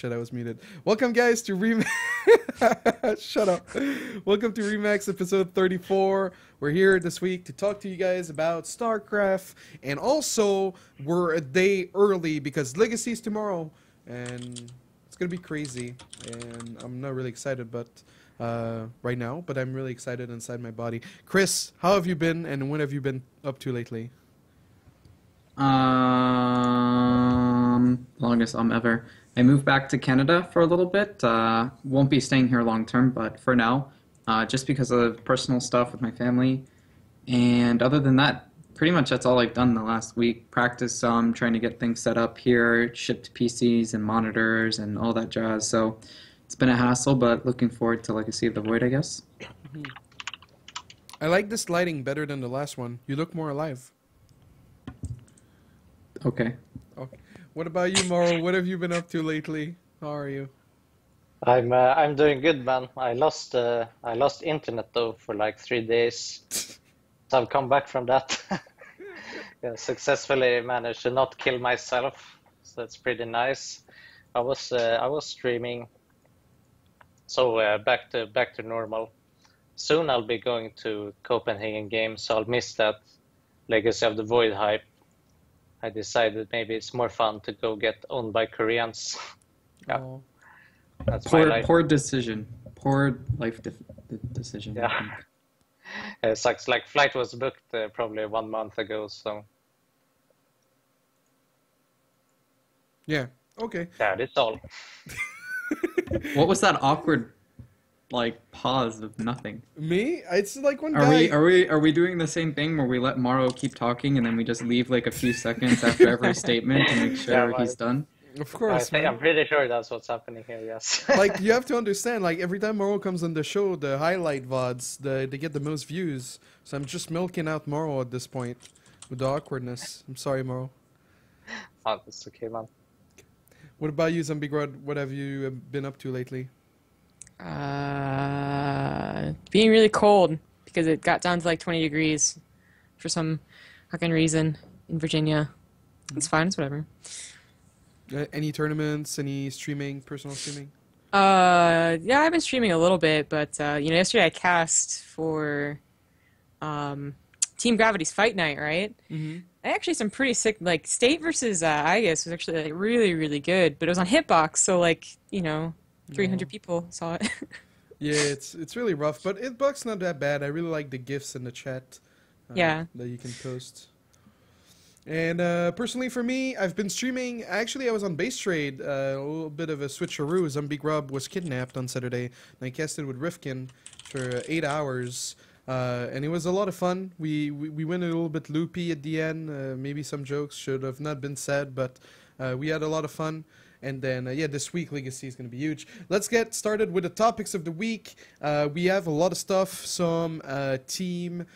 shit, I was muted. Welcome, guys, to Remax. Shut up. Welcome to Remax episode 34. We're here this week to talk to you guys about StarCraft, and also we're a day early because Legacy's tomorrow, and it's gonna be crazy. And I'm not really excited, but right now, but I'm really excited inside my body. Chris, how have you been, and what have you been up to lately? Longest ever. I moved back to Canada for a little bit. Won't be staying here long term, but for now, just because of personal stuff with my family. And other than that, pretty much that's all I've done the last week. Practice some, trying to get things set up here, shipped PCs and monitors and all that jazz. So it's been a hassle, but looking forward to Legacy of the Void, I guess. I like this lighting better than the last one. You look more alive. Okay. Okay. What about you, Morrow? What have you been up to lately? How are you? I'm doing good, man. I lost internet though for like 3 days, so I've come back from that. Yeah, successfully managed to not kill myself, so that's pretty nice. I was streaming, so back to normal. Soon I'll be going to Copenhagen Games, so I'll miss that Legacy of the Void hype. I decided maybe it's more fun to go get owned by Koreans. Yeah, Oh. that's my life. Poor decision. Poor life decision. Yeah. I think. It sucks. Like flight was booked probably 1 month ago, so Yeah. Okay. yeah, that's all. What was that awkward, like, pause of nothing? Me? It's like one Are guy. are we doing the same thing where we let Morrow keep talking and then we just leave like a few seconds after every statement to make sure Yeah, he's done? Of course, man. I'm pretty sure that's what's happening here. Yes. Like, you have to understand, like, every time Morrow comes on the show, the highlight VODs, they get the most views. So I'm just milking out Morrow at this point with the awkwardness. I'm sorry, Morrow. Oh, that's okay, man. What about you, ZombieGrub? What have you been up to lately? Being really cold because it got down to like 20 degrees for some fucking reason in Virginia. It's fine. It's whatever. Any tournaments? Any streaming? Personal streaming? Yeah, I've been streaming a little bit, but yesterday I cast for Team Gravity's Fight Night, right? Mm-hmm. Actually, some pretty sick, like State versus Aegis was actually like really, really good, but it was on Hitbox, so 300 people saw it. Yeah, it's really rough, but Hitbox not that bad. I really like the GIFs in the chat. Yeah. That you can post. And personally for me, I've been streaming. Actually, I was on Base Trade. A little bit of a switcheroo. ZombieGrub was kidnapped on Saturday, and I casted with Rifkin for 8 hours. And it was a lot of fun. We went a little bit loopy at the end. Maybe some jokes should have not been said, but we had a lot of fun. And then, yeah, this week Legacy is going to be huge. Let's get started with the topics of the week. We have a lot of stuff. Some team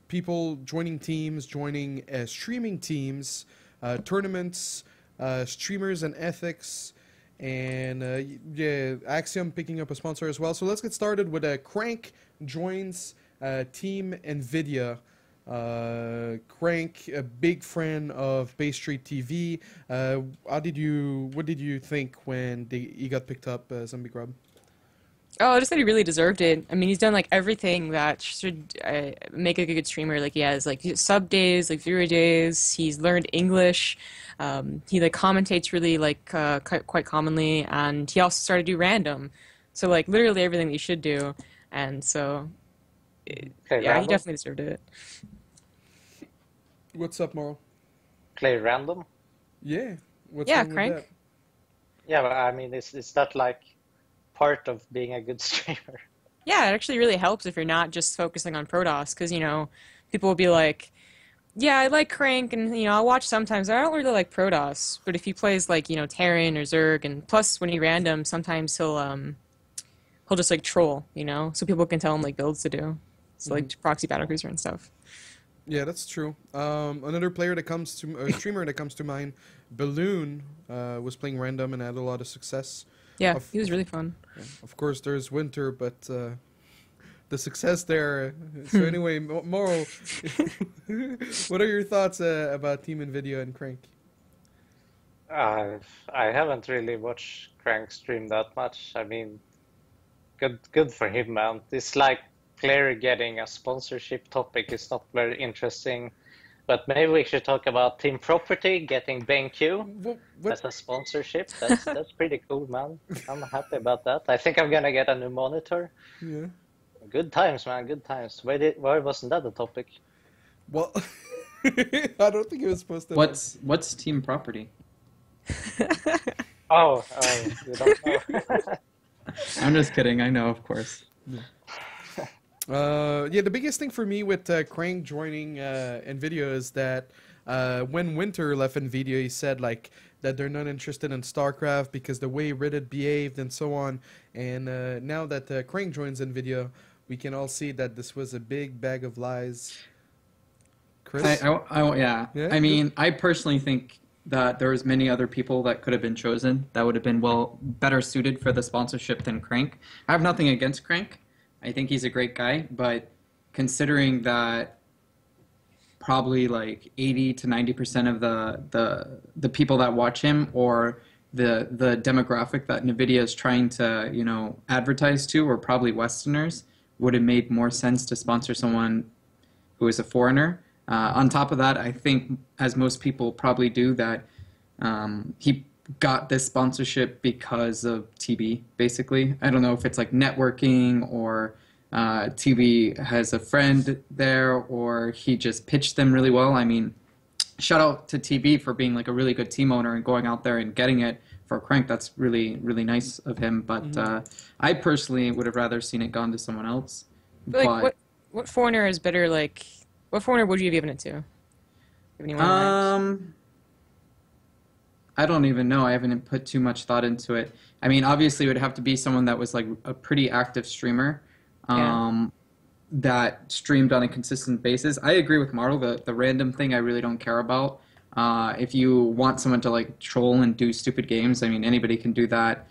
people joining teams, joining streaming teams, tournaments, streamers and ethics, and yeah, Axiom picking up a sponsor as well. So let's get started with Crank joins Team Nvidia. Crank, a big friend of Bay Street TV. What did you think when he got picked up, ZombieGrub? Oh, I just thought he really deserved it. I mean, he's done like everything that should make a good streamer. Like he has like sub days, like viewer days. He's learned English. He like commentates really like quite commonly, and he also started to do random. So like literally everything that you should do, and so yeah, random? he definitely deserved it. What's up, Morrow? Play random? Yeah. What's Yeah, wrong with Crank. that? Yeah, but I mean, is that like part of being a good streamer? Yeah, it actually really helps if you're not just focusing on Protoss, because people will be like, yeah, I like Crank, and I'll watch sometimes. I don't really like Protoss, but if he plays like Terran or Zerg, and plus when he random, sometimes he'll just like troll, so people can tell him like builds to do, so like proxy battlecruiser and stuff. Yeah, that's true. Another player that comes to a streamer that comes to mind, Balloon, was playing random and had a lot of success. Yeah, he was really fun. Yeah, of course, there's Winter, but the success there. So anyway, Morrow, what are your thoughts about Team Nvidia and Crank? I haven't really watched Crank stream that much. I mean, good for him, man. It's like player getting a sponsorship topic is not very interesting. But maybe we should talk about Team Property getting BenQ What? as a sponsorship. That's pretty cool, man. I'm happy about that. I think I'm gonna get a new monitor. Yeah. Good times, man. Good times. Why wasn't that a topic? Well, I don't think it was supposed to. What's team property? Oh, you don't know. I'm just kidding. I know, of course. Yeah, the biggest thing for me with Crank joining Nvidia is that when Winter left Nvidia, he said like that they're not interested in StarCraft because the way Reddit behaved and so on. And now that Crank joins Nvidia, we can all see that this was a big bag of lies. Chris? Yeah. Yeah, I mean, I personally think that there was many other people that could have been chosen that would have been better suited for the sponsorship than Crank. I have nothing against Crank. I think he's a great guy, but considering that probably like 80 to 90% of the people that watch him or the demographic that Nvidia is trying to, advertise to are probably Westerners, would have made more sense to sponsor someone who is a foreigner. On top of that, I think, as most people probably do, that he got this sponsorship because of TB, basically. I don't know if it's like networking or TB has a friend there or he just pitched them really well. I mean, shout out to TB for being like a really good team owner and going out there and getting it for Crank. That's really, really nice of him. But I personally would have rather seen it gone to someone else. But like, what foreigner is better? Like, what foreigner would you have given it to? Have anyone in mind? I don't even know. I haven't put too much thought into it. I mean, obviously, it would have to be someone that was like a pretty active streamer, that streamed on a consistent basis. I agree with Morrow. The random thing I really don't care about. If you want someone to like troll and do stupid games, I mean, anybody can do that.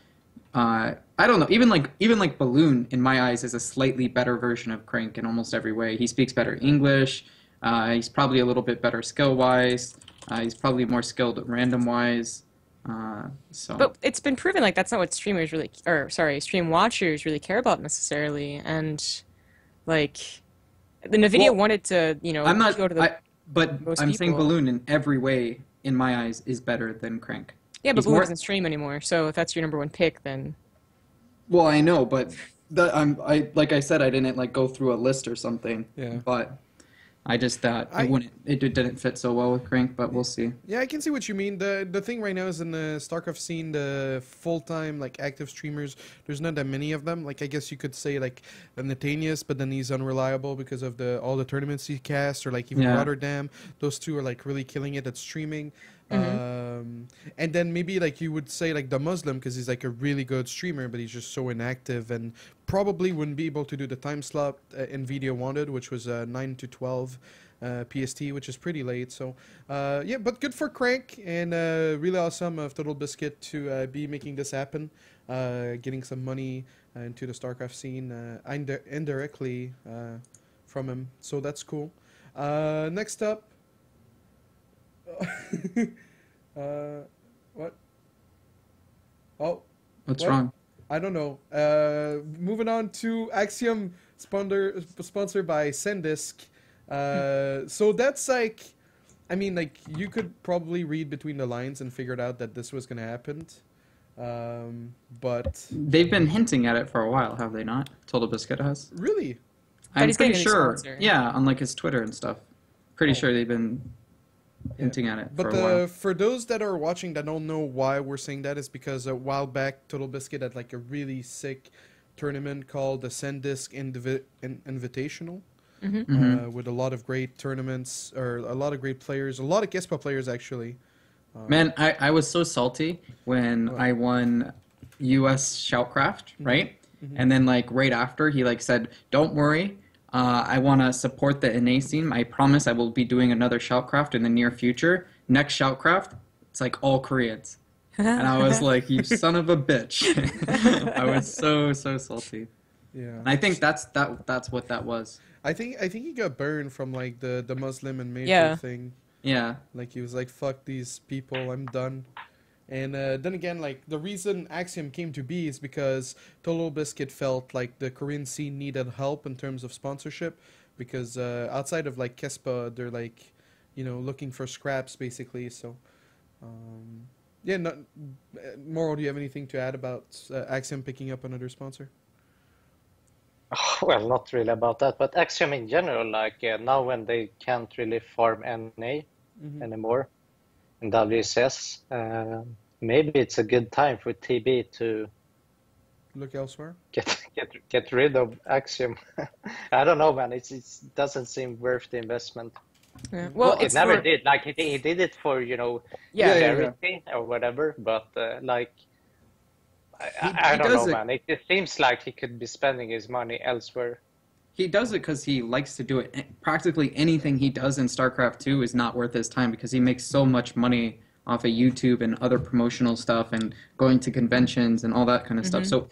I don't know. Even like Balloon, in my eyes, is a slightly better version of Crank in almost every way. He speaks better English. He's probably a little bit better skill-wise. He's probably more skilled random-wise. But it's been proven like that's not what streamers really, stream watchers really care about necessarily. And like, the Nvidia wanted to, I'm not. go to the but most I'm saying people. Balloon in every way, in my eyes, is better than Crank. Yeah, but He's Balloon more- doesn't stream anymore, so if that's your number one pick, then Well, I know, but like I said, I didn't like go through a list or something. Yeah. But I just thought it didn't fit so well with Crank, but we'll see. Yeah, I can see what you mean. The thing right now is in the StarCraft scene, the full-time like active streamers, there's not that many of them. Like I guess you could say like Nathanius, but then he's unreliable because of all the tournaments he casts, or like even Rotterdam. Those two are like really killing it at streaming. And then maybe like you would say like the Muslim, because he's like a really good streamer, but he's just so inactive and probably wouldn't be able to do the time slot Nvidia wanted, which was 9 to 12 PST, which is pretty late. So yeah, but good for Crank, and really awesome of Total Biscuit to be making this happen, getting some money into the StarCraft scene indirectly from him. So that's cool. Next up. What? Oh. What's wrong? I don't know. Moving on to Axiom, sponsored by SanDisk. So that's like, I mean, like you could probably read between the lines and figured out that this was gonna happen. But They've been hinting at it for a while, have they not? Total Biscuit has. really, I'm he's pretty getting a new sure. sponsor. Yeah, on like his Twitter and stuff. Pretty sure they've been hinting at it for a while. for those that are watching that don't know why we're saying that, is because a while back Total Biscuit had like a really sick tournament called the SanDisk Invitational. With a lot of great tournaments, or a lot of great players, a lot of Kespa players actually. Man, I was so salty when I won US Shoutcraft, right? And then like right after he like said, "Don't worry, I want to support the NA scene. I promise I will be doing another Shoutcraft in the near future. Next Shoutcraft, it's like all Koreans." And I was like, "You son of a bitch." I was so salty. Yeah, And I think that's what that was. I think he got burned from like the Muslim and Major thing. Yeah. Like he was like, "Fuck these people, I'm done." And then again, like the reason Axiom came to be is because Total Biscuit felt like the Korean scene needed help in terms of sponsorship, because outside of like Kespa, they're like, you know, looking for scraps basically. So, yeah. No, Morrow, do you have anything to add about Axiom picking up another sponsor? Well, not really about that, but Axiom in general, like now when they can't really farm NA anymore in WCS, maybe it's a good time for TB to Look elsewhere. get rid of Axiom. I don't know, man. It doesn't seem worth the investment. Yeah. Well, It it's never for, did. Like he did it for, you know, yeah. charity or whatever, but like He I don't does know, it. man. It seems like he could be spending his money elsewhere. He does it because he likes to do it. Practically anything he does in StarCraft 2 is not worth his time because he makes so much money off of YouTube and other promotional stuff and going to conventions and all that kind of stuff. So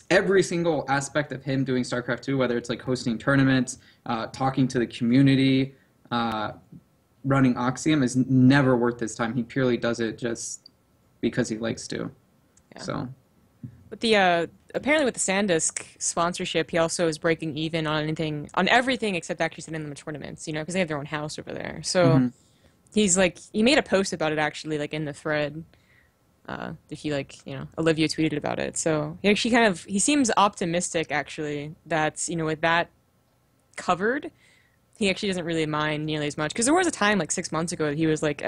every single aspect of him doing StarCraft 2, whether it's like hosting tournaments, talking to the community, running Axiom, is never worth his time. He purely does it just because he likes to. Yeah. So. With the apparently with the SanDisk sponsorship, he also is breaking even on everything except actually sending them to tournaments, you know, because they have their own house over there. So he's like, he made a post about it actually, like in the thread. That he like, you know, Olivia tweeted about it. So he actually he seems optimistic actually that, you know, with that covered, he actually doesn't really mind nearly as much. Because there was a time like 6 months ago that he was like,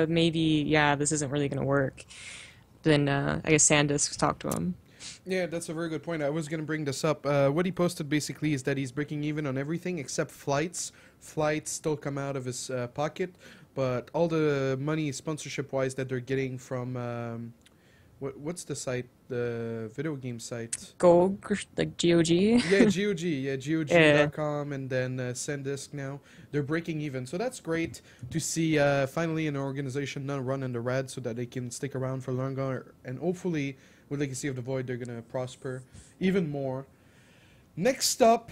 maybe, yeah, this isn't really going to work. Then I guess SanDisk talked to him. Yeah, that's a very good point. I was going to bring this up. What he posted basically is that he's breaking even on everything except flights. Flights still come out of his pocket, but all the money sponsorship-wise that they're getting from what's the site? The video game site. Like GOG? Yeah, GOG. Yeah, GOG.com and then SanDisk now. They're breaking even. So that's great to see finally an organization not run in the red so that they can stick around for longer. And hopefully, with Legacy of the Void, they're going to prosper even more. Next up,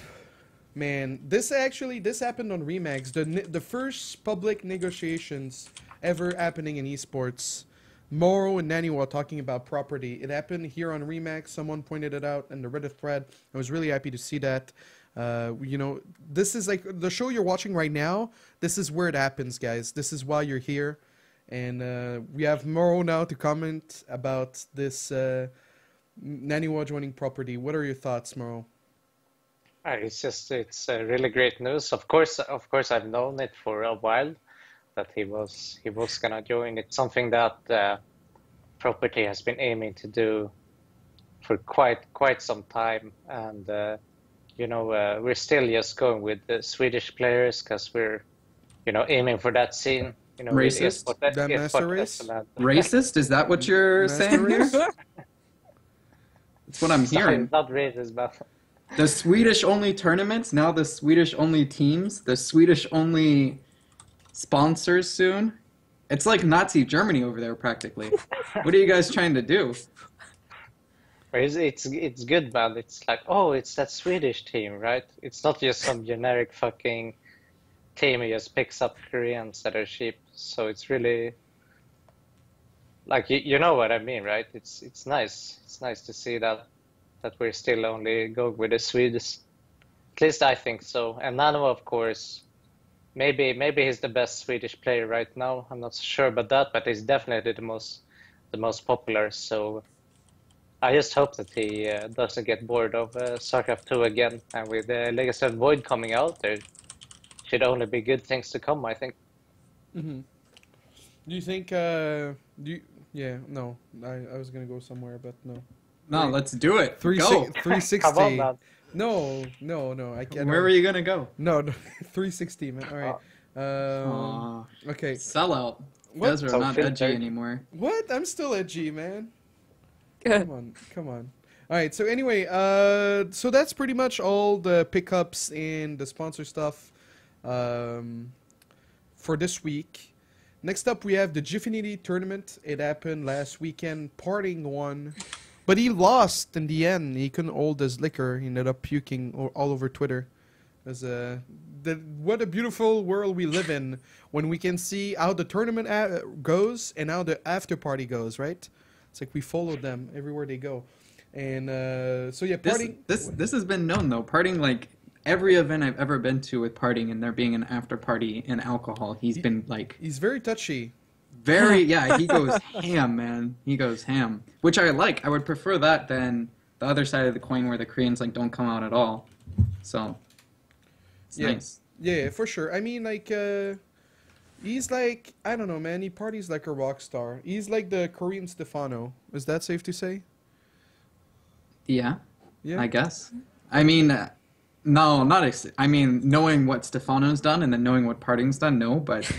man, this happened on Remax. The first public negotiations ever happening in esports. Morrow and NaNiwa talking about property. It happened here on Remax. Someone pointed it out in the Reddit thread. I was really happy to see that. You know, this is like the show you're watching right now. This is where it happens, guys. This is why you're here. And we have Morrow now to comment about this NaNiwa joining property. What are your thoughts, Morrow? It's really great news. Of course, I've known it for a while that he was gonna join. It's something that property has been aiming to do for quite some time, and you know, we're still just going with the Swedish players because we're, you know, aiming for that scene. You know, Racist? That master race? Racist? Is that what you're saying here? That's what I'm hearing. It's not racist, but The Swedish-only tournaments, now the Swedish-only teams, the Swedish-only sponsors soon. It's like Nazi Germany over there, practically. What are you guys trying to do? it's good, man. It's like, oh, it's that Swedish team, right? It's not just some generic fucking team who just picks up Koreans that are cheap. So it's really like you know what I mean, right? It's nice. It's nice to see that we're still only going with the Swedes. At least I think so. And NaNiwa, of course, maybe he's the best Swedish player right now. I'm not so sure about that, but he's definitely the most popular. So I just hope that he doesn't get bored of StarCraft 2 again. And with Legacy of the Void coming out, there should only be good things to come, I think. Mm-hmm. Do you think? Yeah, no. I was gonna go somewhere, but no. No, let's do it. Go. 360. Come on, man. No. I can't. Where are you gonna go? No, 360, man. All right. Okay. Sellout. You What? guys are So not filtered. edgy anymore. What? I'm still edgy, man. Good. Come on. All right. So anyway, so that's pretty much all the pickups and the sponsor stuff, for this week. Next up, we have the Gfinity tournament. It happened last weekend. Parting won, but he lost in the end. He couldn't hold his liquor. He ended up puking all over Twitter. As what a beautiful world we live in when we can see how the tournament goes and how the after party goes, right? It's like we follow them everywhere they go. And so yeah, partying. This has been known though. Partying, like every event I've ever been to with partying and there being an after party and alcohol, he's been like he's very touchy. Very yeah, he goes ham, man. He goes ham, which I like. I would prefer that than the other side of the coin where the Koreans like don't come out at all. So it's nice. Yeah, for sure. I mean, like he's like, I don't know, man. He parties like a rock star. He's like the Korean Stefano. Is that safe to say? Yeah, Yeah. I guess. I mean, no, not. I mean, knowing what Stefano's done and then knowing what partying's done, no, but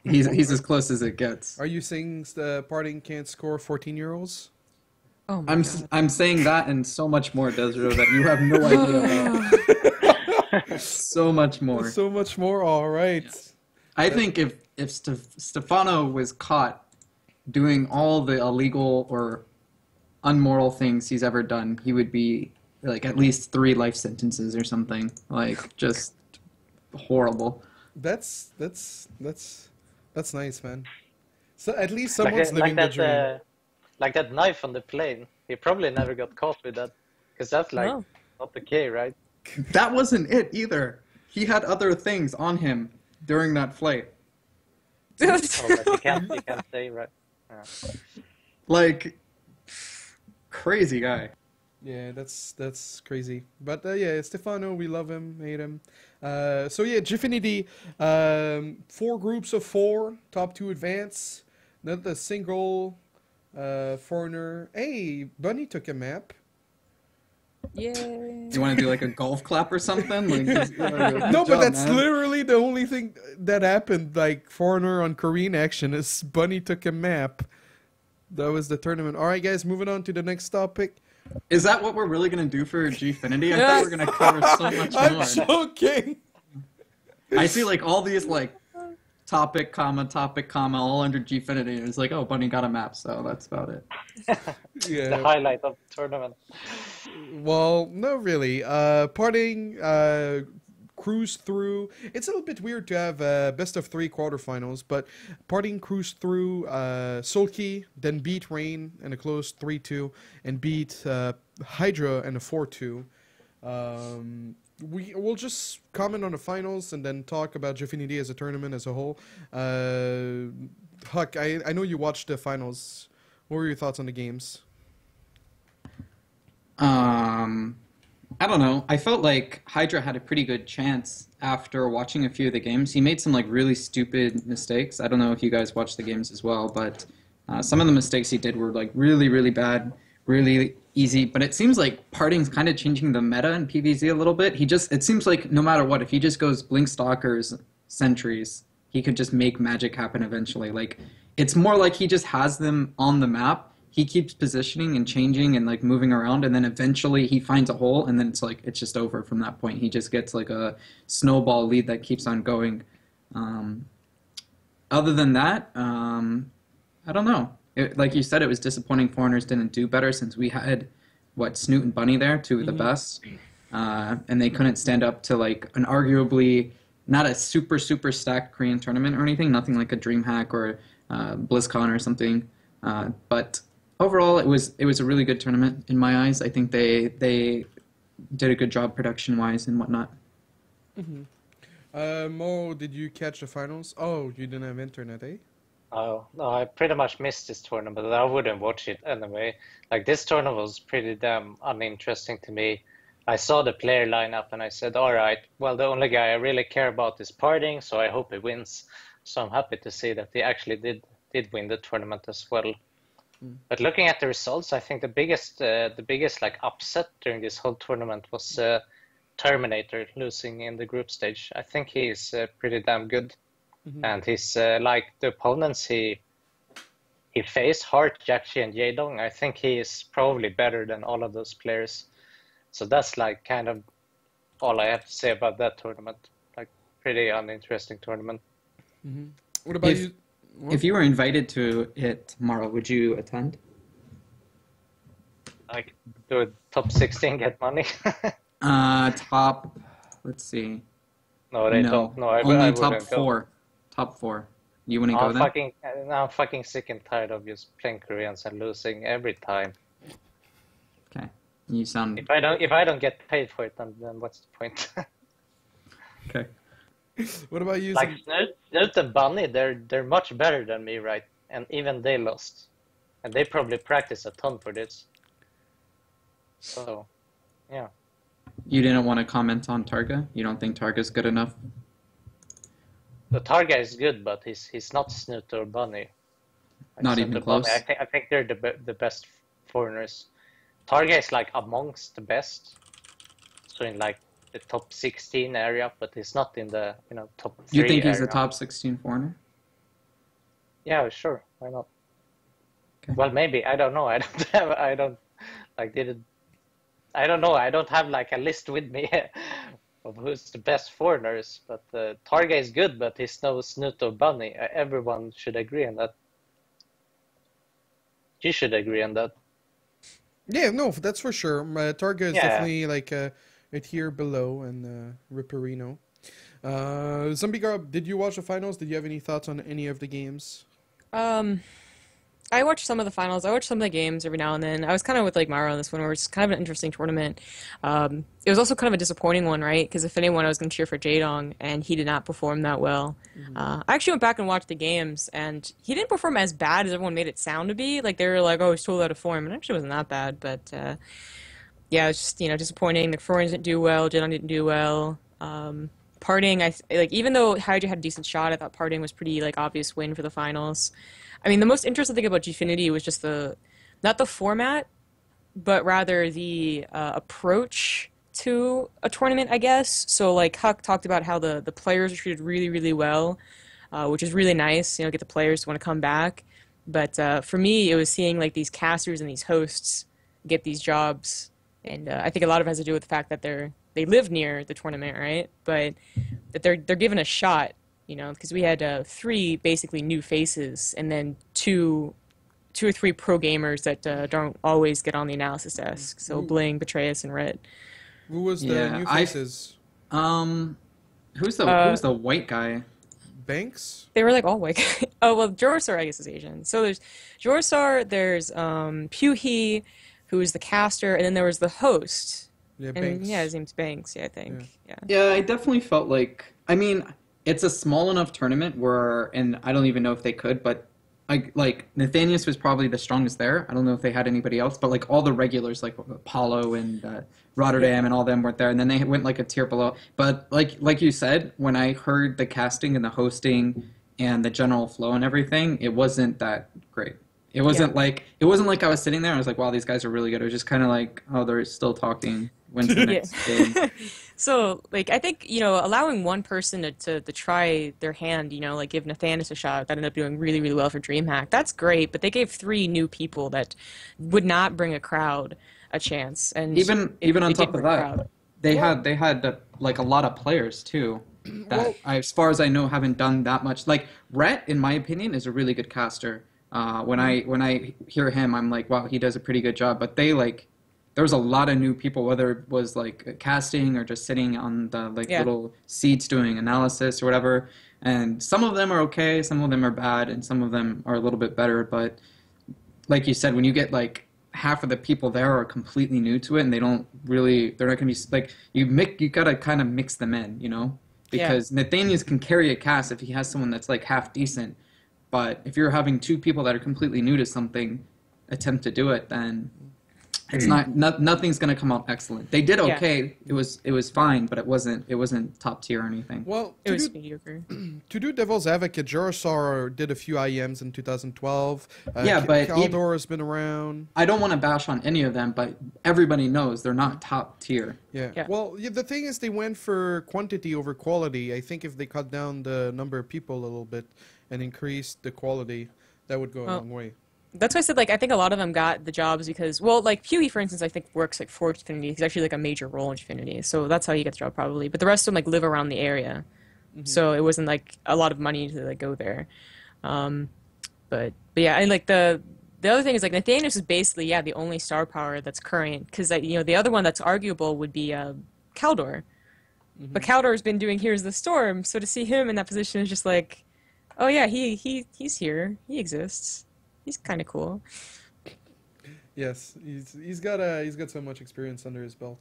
he's as close as it gets. Are you saying partying can't score 14-year-olds? Oh my God. I'm saying that and so much more, desRow, that you have no idea about. So much more. So much more. All right. Yeah. I think if Stefano was caught doing all the illegal or unmoral things he's ever done, he would be like at least 3 life sentences or something. Like just horrible. That's nice, man. So at least someone's living the dream. Like that knife on the plane. He probably never got caught with that, because that's like not okay, right? That wasn't it either. He had other things on him during that flight. Oh, but you can't say, right? Yeah. Like, crazy guy. Yeah, that's crazy. But yeah, Stefano, we love him, hate him. So yeah, Gfinity, 4 groups of 4, top 2 advance. Not a single foreigner. Hey, Bunny took a map. Yay. Do you want to do like a golf clap or something? Like, No, but that's literally the only thing that happened. Like foreigner on Korean action is Bunny took a map. That was the tournament. All right, guys, moving on to the next topic. Is that what we're really gonna do for Gfinity? I thought we were gonna cover so much more. I'm joking. I see like all these like topic, comma, all under Gfinity, and it's like, oh, Bunny got a map, so that's about it. Yeah. The highlight of the tournament. Well, no, really. Partying, cruise through. It's a little bit weird to have best of 3 quarterfinals, but partying cruised through Sulky, then beat Rain in a close 3-2, and beat Hydra in a 4-2. We'll just comment on the finals and then talk about Gfinity as a tournament as a whole. HuK, I know you watched the finals. What were your thoughts on the games? I don't know. I felt like Hydra had a pretty good chance after watching a few of the games. He made some like really stupid mistakes. I don't know if you guys watched the games as well, but some of the mistakes he did were like really, really bad, really easy. But it seems like partying's kind of changing the meta in PvZ a little bit. It seems like no matter what, if he just goes Blink Stalkers, Sentries, he could just make magic happen eventually. Like, it's more like he just has them on the map. He keeps positioning and changing and like moving around, and then eventually he finds a hole, and then it's just over from that point. He just gets like a snowball lead that keeps on going. Other than that, I don't know. Like you said, it was disappointing foreigners didn't do better, since we had Snoot and Bunny there, 2 of the best, and they couldn't stand up to like an arguably not a super stacked Korean tournament or anything, nothing like a DreamHack or BlizzCon or something, but overall, it was a really good tournament in my eyes. I think they did a good job production-wise and whatnot. Mo, did you catch the finals? Oh, you didn't have internet, eh? Oh, no, I pretty much missed this tournament, but I wouldn't watch it anyway. Like, this tournament was pretty damn uninteresting to me. I saw the player lineup and I said, all right, well, the only guy I really care about is partying, so I hope he wins. So I'm happy to see that he actually did win the tournament as well. But looking at the results, I think the biggest like upset during this whole tournament was Terminator losing in the group stage. I think he's pretty damn good, and he's like the opponents he faced, Hart, Jaxi, and Yedong. I think he is probably better than all of those players. So that's like kind of all I have to say about that tournament. Like, pretty uninteresting tournament. What about you? If you were invited to it, Morrow, would you attend? Like, do a top 16 get money? Top Let's see. No, they No, don't. No, I only wouldn't top go. four. Top four. You wouldn't go there? I'm fucking sick and tired of just playing Koreans and losing every time. Okay. You sound If I don't get paid for it, then what's the point? okay. What about you? Like Snoot and Bunny, they're much better than me, right? And even they lost, and they probably practice a ton for this. So, yeah. You didn't want to comment on Targa? You don't think Targa's good enough? The Targa is good, but he's not Snoot or Bunny. Like Not Snoot even or Bunny, close? I think they're the best foreigners. Targa is like amongst the best, so in like the top 16 area, but he's not in the top 3 You think he's a area. top 16 foreigner? Yeah, sure. Why not? Okay. Well, maybe. I don't know. I don't know. I don't have like a list with me of who's the best foreigners. But Targa is good, but he's no Snoot or Bunny. Everyone should agree on that. You should agree on that. Yeah, no, that's for sure. Targa is Yeah. definitely like a tier below, and Ripperino. ZombieGrub, did you watch the finals? Did you have any thoughts on any of the games? I watched some of the finals. I watched some of the games every now and then. I was kind of with like Morrow on this one, where it's kind of an interesting tournament. It was also kind of a disappointing one, right? Because if anyone, I was going to cheer for Jaedong, and he did not perform that well. I actually went back and watched the games, and he didn't perform as bad as everyone made it sound to be. Like they were like, "Oh, he's totally out of form," and it actually wasn't that bad. But yeah, it's just disappointing. The foreigners didn't do well. Jaedong didn't do well. Parting, even though Hydra had a decent shot, I thought Parting was pretty like obvious win for the finals. I mean, the most interesting thing about Gfinity was just not the format, but rather the approach to a tournament, I guess. So like HuK talked about how the players are treated really, really well, which is really nice. Get the players to want to come back. But for me, it was seeing like these casters and these hosts get these jobs, and I think a lot of it has to do with the fact that they live near the tournament, right? But that they're given a shot. Because we had 3 basically new faces, and then two or three pro gamers that don't always get on the analysis desk. So Bling, Betrayus, and Ret. Who was the new faces? Who's the white guy? Banks? They were like all white. Oh well, Jorsar I guess is Asian. So there's Jorsar, there's HuK, who is the caster, and then there was the host. Yeah, And Banks. yeah, his name's Banks. Yeah, I think. Yeah. Yeah, I definitely felt like, I mean, it's a small enough tournament where, and I don't even know if they could, but Nathanius was probably the strongest there. I don't know if they had anybody else, but like all the regulars, like Apollo and Rotterdam and all them weren't there, and then they went like a tier below. But like you said, when I heard the casting and the hosting and the general flow and everything, it wasn't that great. It wasn't like I was sitting there and I was like, wow, these guys are really good. It was just kind of like, oh, they're still talking. When's the next game? So, like, I think, allowing one person to try their hand, like give Nathanius a shot, that ended up doing really, really well for DreamHack. That's great, but they gave 3 new people that would not bring a crowd a chance. And even on top of that, they had like a lot of players too that as far as I know haven't done that much. Like Rhett, in my opinion, is a really good caster. When I hear him, I'm like, wow, he does a pretty good job. But there was a lot of new people, whether it was like casting or just sitting on the little seats doing analysis or whatever. And some of them are okay, some of them are bad, and some of them are a little bit better. But like you said, when you get like half of the people there are completely new to it, and they're not going to be like you gotta kind of mix them in, because Nathanius can carry a cast if he has someone that's like half decent. But if you're having 2 people that are completely new to something attempt to do it, then it's nothing's going to come out excellent. They did okay. Yeah. It was fine, but it wasn't top tier or anything. Well, it was mediocre. To do devil's advocate, Jorsar did a few IEMs in 2012. But Kaldor has been around. I don't want to bash on any of them, but everybody knows they're not top tier. Yeah. Well, the thing is, they went for quantity over quality. I think if they cut down the number of people a little bit and increased the quality, that would go a long way. That's why I said, I think a lot of them got the jobs because, HuK, for instance, I think works, for Gfinity. He's actually, a major role in Gfinity. So that's how he gets the job, probably. But the rest of them, live around the area. Mm-hmm. So it wasn't, a lot of money to, go there. But yeah, and, the other thing is, Nathanius is basically, the only star power that's current. Because, the other one that's arguable would be Kaldor. But Kaldor's been doing Here's the Storm, so to see him in that position is just like, oh yeah, he's here. He exists. He's kind of cool. Yes, he's got so much experience under his belt.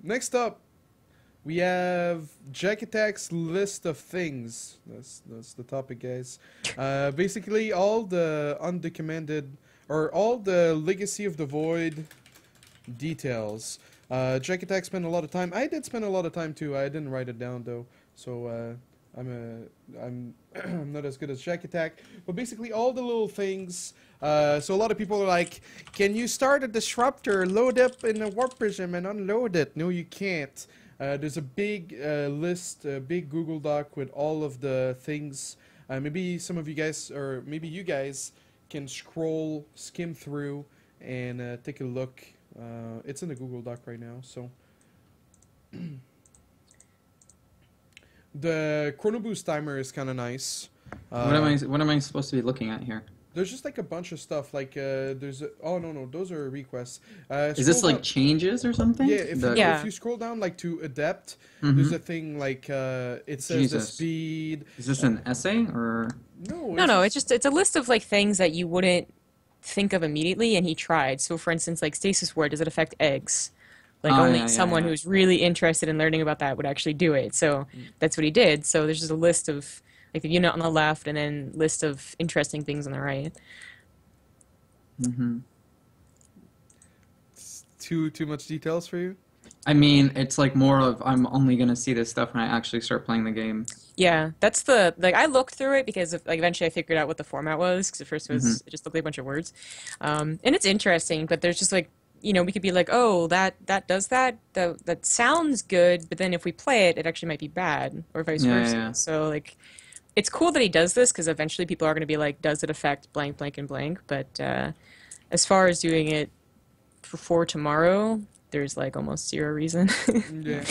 Next up, we have Jack Attack's list of things. That's the topic, guys. Basically, all the undocumented or all the Legacy of the Void details. Jack Attack spent a lot of time. I did spend a lot of time too. I didn't write it down though, so I'm not as good as Jack Attack. But basically, all the little things. So a lot of people are like, "Can you start a disruptor, load up in a warp prism, and unload it?" No, you can't. There's a big list, a big Google Doc with all of the things. Maybe some of you guys, or maybe you guys, can skim through, and take a look. It's in the Google Doc right now, so. The Chrono Boost timer is kind of nice. What am I supposed to be looking at here? There's just like a bunch of stuff. Like oh no, those are requests. Is this like changes or something? Yeah, if you scroll down like to Adept, there's a thing like it says the speed. Is this an essay or? No. It's a list of like things that you wouldn't think of immediately, and he tried. So for instance, like stasis ward, does it affect eggs? Like only someone who's really interested in learning about that would actually do it. So that's what he did. So there's just a list of like the unit on the left, and then list of interesting things on the right. It's too much details for you? I mean, it's like more of I'm only gonna see this stuff when I actually start playing the game. Yeah, that's the like I looked through it because like eventually I figured out what the format was because at first it was it just looked like a bunch of words, and it's interesting. But there's just like we could be like, oh, that does that sounds good, but then if we play it, it actually might be bad or vice versa. Yeah. So like. It's cool that he does this because eventually people are going to be like, does it affect blank, blank, and blank? But as far as doing it for tomorrow, there's like almost zero reason. Yeah.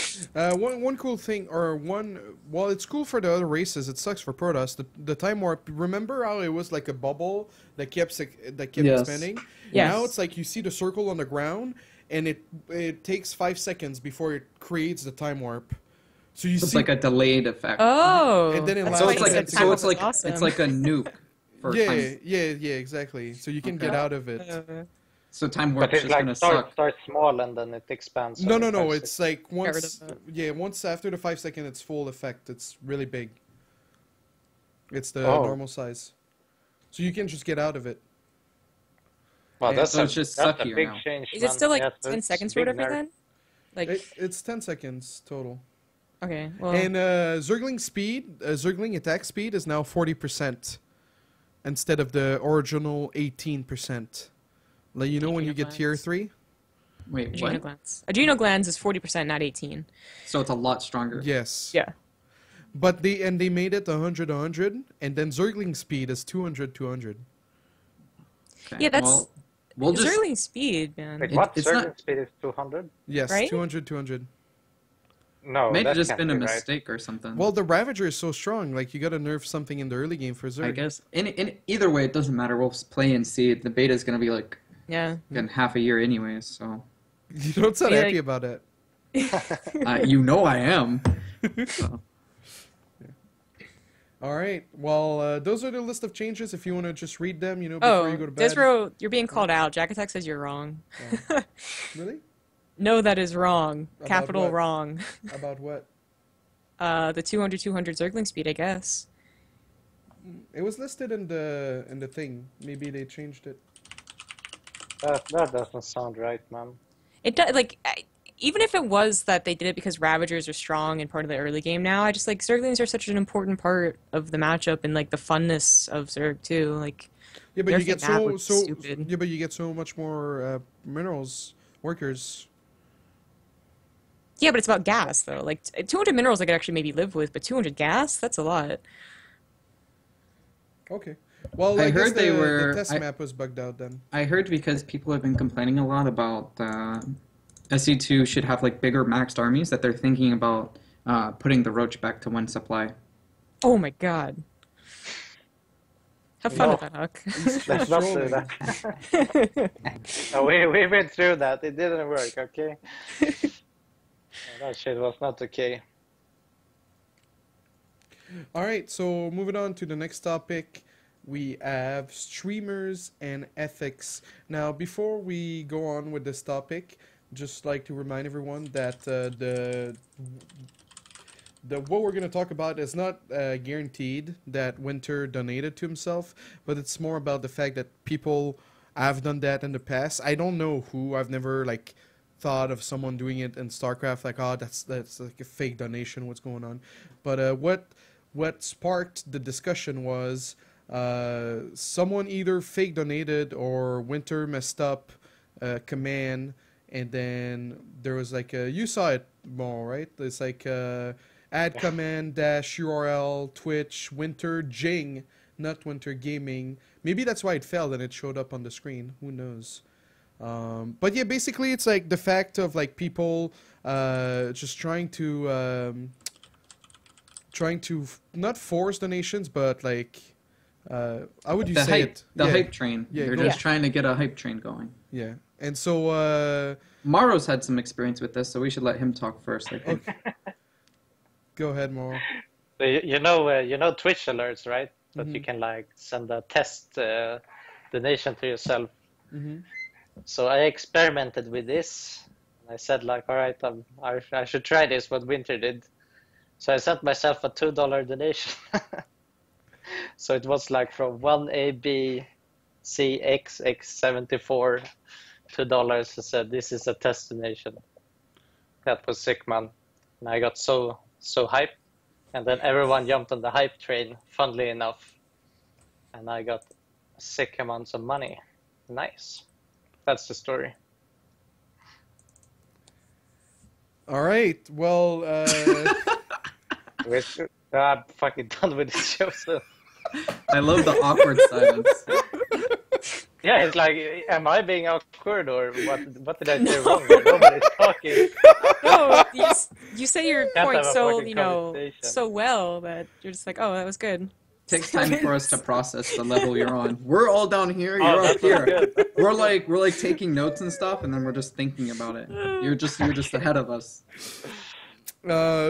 One cool thing, while it's cool for the other races, it sucks for Protoss. The time warp. Remember how it was like a bubble that kept expanding? Yes. Now it's like you see the circle on the ground, and it takes 5 seconds before it creates the time warp. So it's like a delayed effect. Oh, and then it so it's like awesome. It's like a nuke. For time. Yeah, exactly. So you can get out of it. So time warp is gonna suck. Start small and then it expands. No. It's like once after the 5 second, it's full effect. It's really big. It's the normal size, so you can just get out of it. Wow, that's a big now. Change. Is it still like 10 seconds or whatever then? Like it's 10 seconds total. Okay, well... And Zergling attack speed is now 40% instead of the original 18%. Like, when you get tier 3? Wait, Adrenal what? glands. Adrenal glands is 40%, not 18. So it's a lot stronger. Yes. Yeah. But they made it 100, and then Zergling speed is 200. Okay. Yeah, that's... We'll just... Zergling speed, man. Wait, what? Zergling speed is 200? Yes, right? 200. No, maybe that just can't been be a right. mistake or something. Well, the Ravager is so strong. Like, you gotta nerf something in the early game for Zerg. I guess. In either way, it doesn't matter. We'll play and see. The beta is gonna be like in half a year anyways. So you don't sound happy about it. You know I am. So. All right. Well, those are the list of changes. If you want to just read them, before you go to bed. desRow, you're being called out. Jack Attack says you're wrong. Really? No, that is wrong. About Capital what? wrong. About what? The 200 Zergling speed, I guess. It was listed in the thing. Maybe they changed it. That doesn't sound right, man. It does, like, even if it was that they did it because Ravagers are strong and part of the early game now, I just like Zerglings are such an important part of the matchup and like the funness of Zerg too. Like, yeah, but you get stupid. yeah, but you get so much more minerals workers. Yeah, but it's about gas, though. Like, 200 minerals I could actually maybe live with, but 200 gas? That's a lot. Okay. Well, I guess heard the test map was bugged out then. I heard because people have been complaining a lot about SC2 should have, like, bigger maxed armies, that they're thinking about putting the Roach back to 1 supply. Oh my god. Have fun with that, HuK. Let's not do that. No, we went through that. It didn't work, okay? That shit was not okay. All right, so moving on to the next topic, we have streamers and ethics. Now, before we go on with this topic, just like to remind everyone that the what we're going to talk about is not guaranteed that Winter donated to himself, but it's more about the fact that people have done that in the past. I don't know who. I've never like thought of someone doing it in StarCraft. Like, oh, that's like a fake donation. What's going on? But what sparked the discussion was someone either fake donated or Winter messed up command, and then there was like you saw it more, right? It's like add command dash URL Twitch Winter Jing, not Winter Gaming. Maybe that's why it failed and it showed up on the screen. Who knows? But yeah, basically it's like the fact of like people just trying to not force donations, but like how would you The say hype, it? the Yeah, hype train. Yeah, You're go- just trying to get a hype train going. yeah. And so Morrow's had some experience with this, so we should let him talk first, I think. go ahead, Morrow. So you know Twitch alerts, right? That you can like send a test donation to yourself. Mhm. So I experimented with this. I said like, all right, I should try this. What Winter did. So I sent myself a $2 donation. So it was like from 1ABCXX74, $2. I said this is a test donation. That was sick, man. And I got so hyped. And then everyone jumped on the hype train, funnily enough. And I got sick amounts of money. Nice. That's the story. All right. Well, I'm fucking done with this show. So. I love the awkward silence. Yeah, it's like, am I being awkward or what did I say wrong? Nobody's talking. No, you say your Can't point have a so, fucking conversation. so well that you're just like, oh, that was good. Takes time for us to process the level you're on. We're all down here, Oh, you're up that's here. good. We're like taking notes and stuff, and then we're just thinking about it. You're just ahead of us.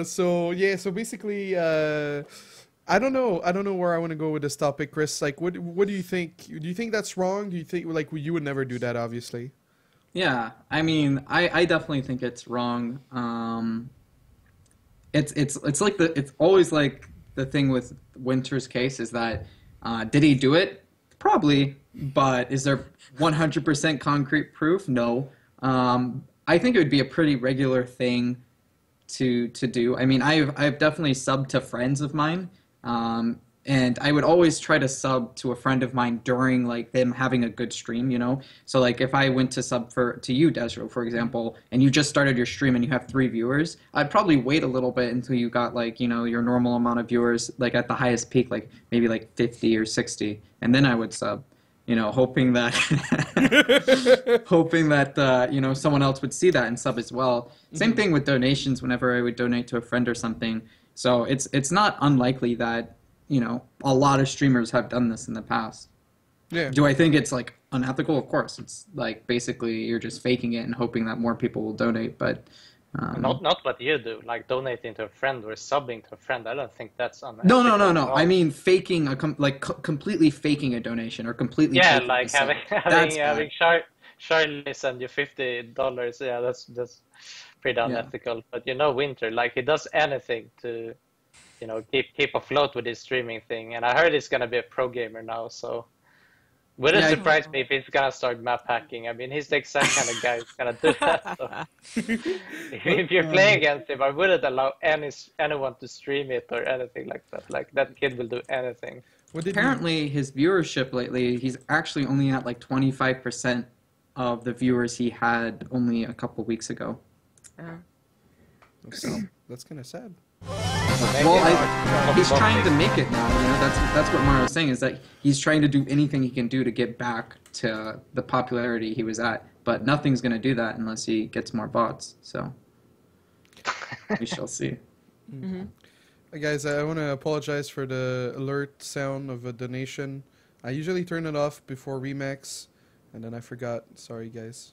so yeah, so basically, I don't know where I want to go with this topic, Chris. Like, what do you think? Do you think that's wrong? Do you think like you would never do that, obviously? Yeah, I mean, I definitely think it's wrong. It's like it's always like the thing with Winter's case is that did he do it? Probably, but is there 100% concrete proof? No. I think it would be a pretty regular thing to do. I mean, I've definitely subbed to friends of mine. And I would always try to sub to a friend of mine during like them having a good stream, you know? So like if I went to sub to you, desRow, for example, and you just started your stream and you have 3 viewers, I'd probably wait a little bit until you got like, you know, your normal amount of viewers, like at the highest peak, like maybe like 50 or 60, and then I would sub, you know, hoping that you know, someone else would see that and sub as well. Same thing with donations whenever I would donate to a friend or something. So it's not unlikely that, you know, a lot of streamers have done this in the past. Yeah. Do I think it's like unethical? Of course. It's like basically you're just faking it and hoping that more people will donate, but Not what you do, like donating to a friend or subbing to a friend. I don't think that's unethical. No. I mean faking completely faking a donation or completely faking like a sub. having Charlie send you $50. Yeah, that's pretty unethical. But you know, Winter, like he does anything to, you know, keep afloat with his streaming thing. And I heard he's gonna be a pro gamer now, so wouldn't surprise me if he's gonna start map hacking. I mean, he's the exact kind of guy who's gonna do that. So. If you're playing against him, I wouldn't allow anyone to stream it or anything like that. Like that kid will do anything. Apparently, his viewership lately, he's actually only at like 25% of the viewers he had only a couple weeks ago. That's kind of sad. Well, he's trying to make it now. You know, that's what Morrow was saying, is that he's trying to do anything he can do to get back to the popularity he was at. But nothing's going to do that unless he gets more bots. So we shall see. Guys, I want to apologize for the alert sound of a donation. I usually turn it off before Remax, and then I forgot. Sorry, guys.